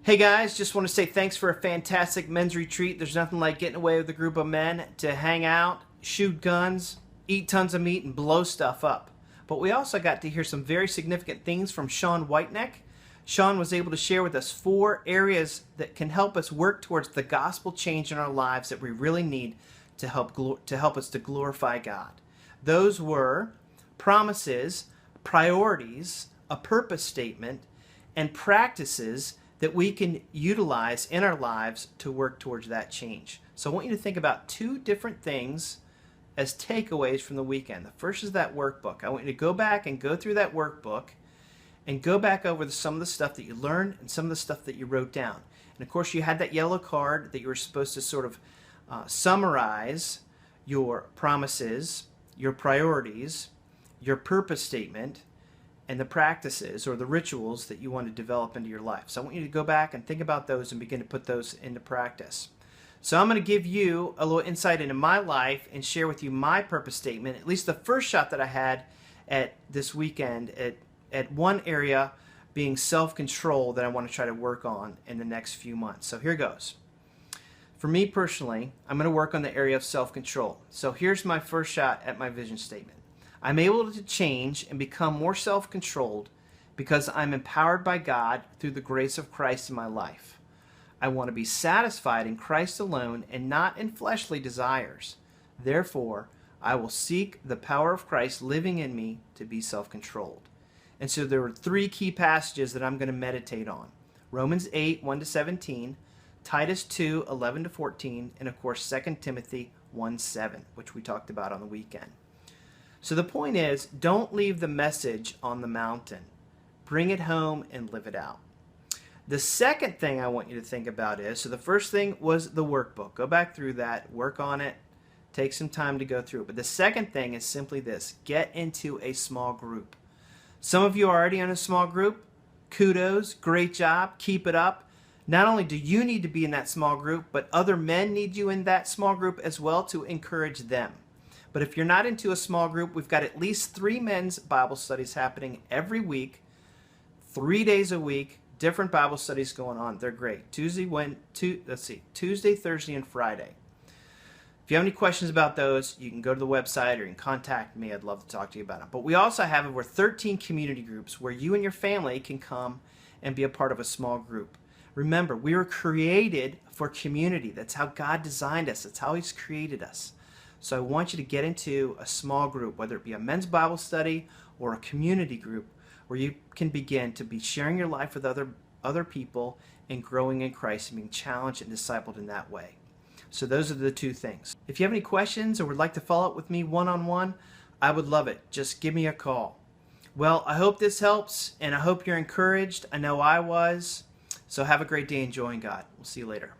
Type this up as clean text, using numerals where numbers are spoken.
Hey guys, just want to say thanks for a fantastic men's retreat. There's nothing like getting away with a group of men to hang out, shoot guns, eat tons of meat, and blow stuff up. But we also got to hear some very significant things from Sean Whiteneck. Sean was able to share with us 4 areas that can help us work towards the gospel change in our lives that we really need to help us to glorify God. Those were promises, priorities, a purpose statement, and practices that we can utilize in our lives to work towards that change. So I want you to think about 2 different things as takeaways from the weekend. The first is that workbook. I want you to go back and go through that workbook and go back over some of the stuff that you learned and some of the stuff that you wrote down. And of course you had that yellow card that you were supposed to sort of summarize your promises, your priorities, your purpose statement, and the practices or the rituals that you want to develop into your life. So I want you to go back and think about those and begin to put those into practice. So I'm going to give you a little insight into my life and share with you my purpose statement, at least the first shot that I had at this weekend at one area being self-control that I want to try to work on in the next few months. So here goes. For me personally, I'm going to work on the area of self-control. So here's my first shot at my vision statement. I'm able to change and become more self-controlled because I'm empowered by God through the grace of Christ in my life. I want to be satisfied in Christ alone and not in fleshly desires. Therefore, I will seek the power of Christ living in me to be self-controlled. And so there are 3 key passages that I'm going to meditate on. Romans 8, 1-17, Titus 2, 11-14, and of course 2 Timothy 1, 7, which we talked about on the weekend. So the point is, don't leave the message on the mountain. Bring it home and live it out. The second thing I want you to think about is, so the first thing was the workbook. Go back through that, work on it, take some time to go through it. But the second thing is simply this: get into a small group. Some of you are already in a small group. Kudos, great job, keep it up. Not only do you need to be in that small group, but other men need you in that small group as well to encourage them. But if you're not into a small group, we've got at least 3 men's Bible studies happening every week, 3 days a week, different Bible studies going on. They're great. Tuesday, Thursday, and Friday. If you have any questions about those, you can go to the website or you can contact me. I'd love to talk to you about them. But we also have over 13 community groups where you and your family can come and be a part of a small group. Remember, we were created for community. That's how God designed us. That's how He's created us. So I want you to get into a small group, whether it be a men's Bible study or a community group, where you can begin to be sharing your life with other people and growing in Christ and being challenged and discipled in that way. So those are the 2 things. If you have any questions or would like to follow up with me one-on-one, I would love it. Just give me a call. Well, I hope this helps, and I hope you're encouraged. I know I was. So have a great day enjoying God. We'll see you later.